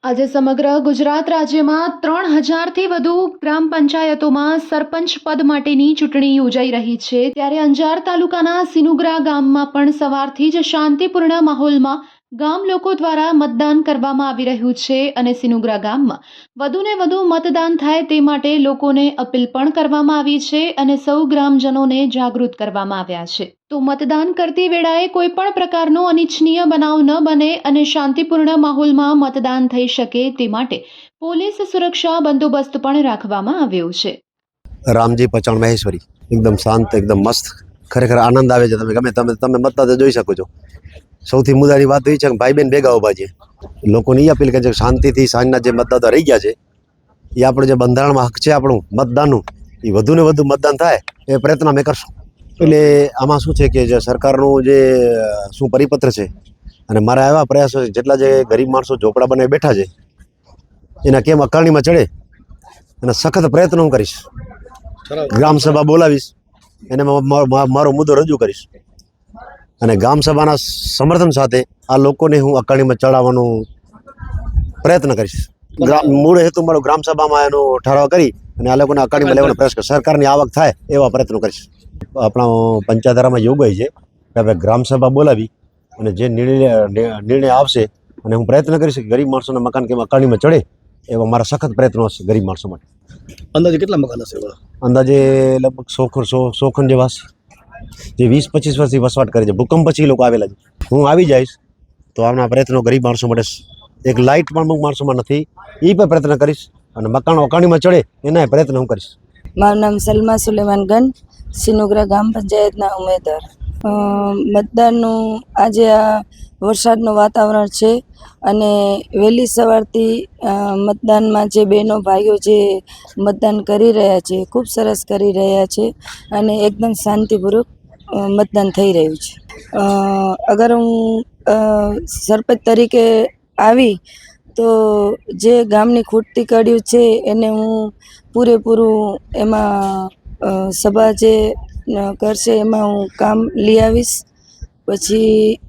આજે સમગ્ર ગુજરાત રાજ્યમાં 3000થી વધુ ગ્રામ પંચાયતોમાં સરપંચ પદ માટેની ચૂંટણી યોજાઈ રહી છે, ત્યારે અંજાર તાલુકાના સિનુગ્રા ગામમાં પણ સવારથી જ શાંતિપૂર્ણ માહોલમાં ગામ લોકો દ્વારા મતદાન કરવામાં આવી રહ્યું છે અને સિનુગ્રા ગામમાં વધુને વધુ મતદાન થાય તે માટે લોકોને અપીલ પણ કરવામાં આવી છે અને સૌ ગ્રામજનોને જાગૃત કરવામાં આવ્યા છે। તો મતદાન કરતી વેળાએ કોઈ પણ પ્રકારનો અનિચ્છનીય બનાવ ન બને અને શાંતિપૂર્ણ માહોલમાં મતદાન થઈ શકે તે માટે પોલીસ સુરક્ષા બંદોબસ્ત પણ રાખવામાં આવ્યો છે। રામજી પચાણ મહેશ્વરી એકદમ શાંત, એકદમ મસ્ત, ખરેખર આનંદ આવે છે। તમે મતદાતા જોઈ શકો છો। સૌથી મુદ્દાની વાત એ છે કે ભાઈ બહેન ભેગા ઉભા છે। લોકોને એ અપીલ કરે છે કે શાંતિથી સાંજના જે મતદાતા રહી ગયા છે એ આપણો જે બંધારણમાં હક છે આપણું મતદાનનું, એ વધુને વધુ મતદાન થાય એ પ્રયત્ન અમે કરશું। એટલે આમાં શું છે કે જે સરકારનું જે શું પરિપત્ર છે અને મારા એવા પ્રયાસો છે, જેટલા જે ગરીબ માણસો ઝોપડા બનાવી બેઠા છે એના કેમ અકારણીમાં ચડે અને સખત પ્રયત્નો હું કરીશ। ગ્રામસભા બોલાવીશ, એને મારો મુદ્દો રજૂ કરીશ અને ગ્રામસભાના સમર્થન સાથે આ લોકોને હું અકારણીમાં ચડાવવાનો પ્રયત્ન કરીશ। મૂળ હેતુ મારો ગ્રામસભામાં એનો ઠરાવ કરી અને આ લોકોને અકારણીમાં લેવાનો પ્રયાસ કરીશ। સરકારની આવક થાય એવા પ્રયત્નો કરીશ। આપણા પંચાયતરામાં યોગ હોય છે કે આપણે ગ્રામસભા બોલાવી અને જે નિર્ણય આવશે અને હું પ્રયત્ન કરીશ કે ગરીબ માણસોના મકાન કેમ અકારણીમાં ચડે એવા મારા સખત પ્રયત્નો હશે ગરીબ માણસો માટે। અંદાજે કેટલા મકાન હશે? અંદાજે લગભગ 100 ખંડ જેવા હશે, જે 20-25 વર્ષથી વસવાટ કરે છે। ભૂકંપ પછી લોકો આવેલા છે। હું આવી જઈશ તો આના પ્રયત્નો ગરીબ માણસો માટે, એક લાઇટ પણ અમુક માણસોમાં નથી એ પણ પ્રયત્ન કરીશ અને મકાનો અકારણીમાં ચડે એના પ્રયત્ન હું કરીશ। મારું નામ સલમા સુલેમાન ગન, સિનુગ્રા ગ્રામ પંચાયતના ઉમેદવાર। મતદાનનું આજે આ વરસાદનું વાતાવરણ છે અને વહેલી સવારથી મતદાનમાં જે બહેનો ભાઈઓ જે મતદાન કરી રહ્યા છે ખૂબ સરસ કરી રહ્યા છે અને એકદમ શાંતિપૂર્વક મતદાન થઈ રહ્યું છે। અગર હું સરપંચ તરીકે આવી તો જે ગામની ખૂટતી કડીઓ છે એને હું પૂરેપૂરું એમાં સભા જે કરશે એમાં હું કામ લઈ આવીશ। પછી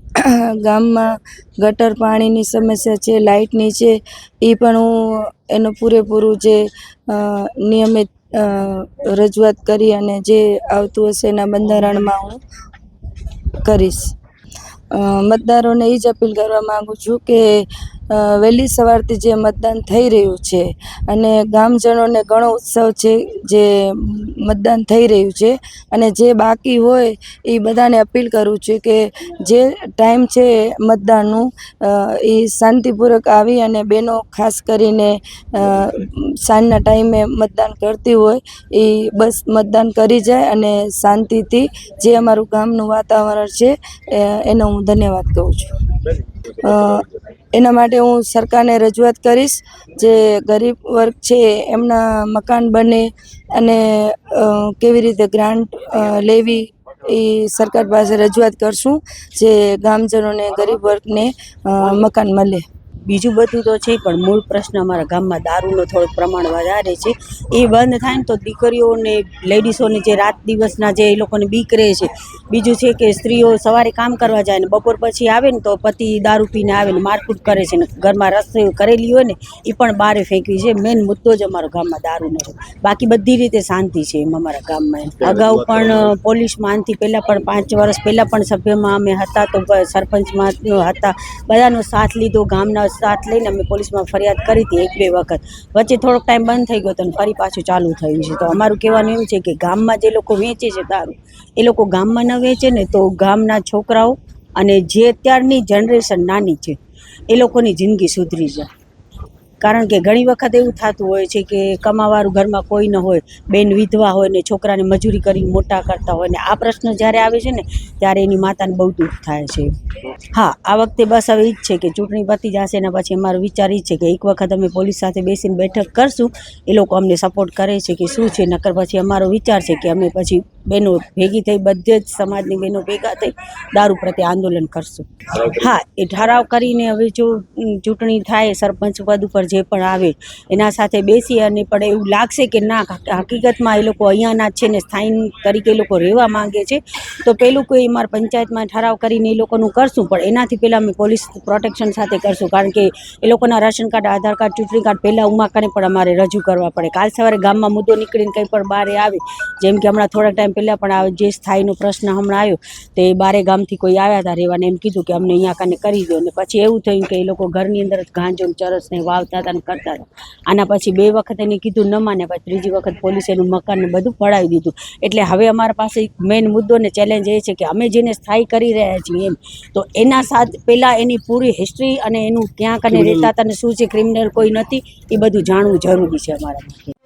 ગામમાં ગટર પાણીની સમસ્યા છે, લાઇટની છે, એ પણ હું એનું પૂરેપૂરું જે નિયમિત રજૂઆત કરી અને જે આવતું હશે એના બંધારણમાં હું કરીશ। મતદારોને એ જ અપીલ કરવા માગું છું કે વહેલી સવારથી જે મતદાન થઈ રહ્યું છે અને ગામજનોને ઘણો ઉત્સવ છે જે મતદાન થઈ રહ્યું છે અને જે બાકી હોય એ બધાને અપીલ કરું છું કે જે ટાઈમ છે મતદાનનું એ શાંતિપૂર્વક આવી અને બહેનો ખાસ કરીને સાંજના ટાઈમે મતદાન કરતી હોય એ બસ મતદાન કરી જાય અને શાંતિથી જે અમારું ગામનું વાતાવરણ છે એનો હું ધન્યવાદ કહું છું। એના માટે હું સરકારને રજૂઆત કરીશ, જે ગરીબ વર્ગ છે એમના મકાન બને અને કેવી રીતે ગ્રાન્ટ લેવી એ સરકાર પાસે રજૂઆત કરશું, જે ગામજનોને ગરીબ વર્ગને મકાન મળે। બીજું બધું તો છે પણ મૂળ પ્રશ્ન અમારા ગામમાં દારૂનો થોડુંક પ્રમાણ વધારે છે। એ બંધ થાય ને તો દીકરીઓને, લેડીઝોને જે રાત દિવસના જે એ લોકોને બીક રહે છે। બીજું છે કે સ્ત્રીઓ સવારે કામ કરવા જાય ને બપોર પછી આવે ને તો પતિ દારૂ પીને આવે ને મારકૂટ કરે છે ને ઘરમાં રસોઈ કરેલી હોય ને એ પણ બહાર ફેંકવી છે। મેન મુદ્દો જ અમારા ગામમાં દારૂનો છે, બાકી બધી રીતે શાંતિ છે એમ અમારા ગામમાં। અગાઉ પણ પોલીસમાં આનાથી પહેલાં પણ 5 વર્ષ પહેલાં પણ સભ્યમાં અમે હતા તો સરપંચમાં હતા, બધાનો સાથ લીધો, ગામના સાથ લઈને અમે પોલીસમાં ફરિયાદ કરી હતી 1-2 વખત। વચ્ચે થોડોક ટાઈમ બંધ થઈ ગયો હતો અને ફરી પાછું ચાલુ થયું છે। તો અમારું કહેવાનું એમ છે કે ગામમાં જે લોકો વેચે છે દારૂ એ લોકો ગામમાં ન વેચે ને તો ગામના છોકરાઓ અને જે અત્યારની જનરેશન નાની છે એ લોકોની જિંદગી સુધરી જાય। કારણ કે ઘણી વખત એવું થતું હોય છે કે કમાવાળું ઘરમાં કોઈ ન હોય, બેન વિધવા હોય ને છોકરાને મજૂરી કરીને મોટા કરતા હોય ને આ પ્રશ્ન જ્યારે આવે છે ને ત્યારે એની માતાને બહુ દુઃખ થાય છે। હા, આ વખતે બસ હવે એ જ છે કે ચૂંટણી પતી જશે ને પછી અમારો વિચાર એ છે કે એક વખત અમે પોલીસ સાથે બેસીને બેઠક કરશું, એ લોકો અમને સપોર્ટ કરે છે કે શું છે, નકર પછી અમારો વિચાર છે કે અમે પછી બહેનો ભેગી થઈ, બધે જ સમાજની બહેનો ભેગા થઈ દારૂ પ્રત્યે આંદોલન કરશું। હા, એ ઠરાવ કરીને હવે જો ચૂંટણી થાય, સરપંચ પદ ઉપર જે પણ આવે એના સાથે બેસી અને પણ એવું લાગશે કે ના હકીકતમાં એ લોકો અહીંયાના જ છે ને સ્થાયી તરીકે એ લોકો રહેવા માંગે છે, તો પેલું કોઈ અમારા પંચાયતમાં ઠરાવ કરીને એ લોકોનું કરશું, પણ એનાથી પહેલાં અમે પોલીસ પ્રોટેક્શન સાથે કરશું, કારણ કે એ લોકોના રાશન કાર્ડ, આધાર કાર્ડ, ચૂંટણી કાર્ડ પહેલાં ઉમાકાને પણ અમારે રજૂ કરવા પડે. કાલ સવારે ગામમાં મુદ્દો નીકળીને કંઈ પણ બારે આવે, જેમ કે હમણાં થોડાક ટાઈમ પહેલાં પણ આવે જે સ્થાયીનો પ્રશ્ન હમણાં આવ્યો, તે બારે ગામથી કોઈ આવ્યા હતા રહેવાને, એમ કીધું કે અમને અહીંયા કાને કરી દો, અને પછી એવું થયું કે એ લોકો ઘરની અંદર જ ગાંજો ચરસને વાવતા હતા ને કરતા હતા. આના પછી 2 વખત એને કીધું ન માને, પછી ત્રીજી વખત પોલીસે એનું મકાન ને બધું પડાવી દીધું. એટલે હવે અમારા પાસે મેઇન મુદ્દો ને ચેલેન્જ એ છે કે અમે જેને સ્થાયી કરી રહ્યા છીએ એમ, તો એના સાથે પહેલાં એની પૂરી હિસ્ટ્રી અને એનું ક્યાં કને રહેતા હતા ને શું છે, ક્રિમિનલ કોઈ નથી, એ બધું જાણવું જરૂરી છે અમારા માટે.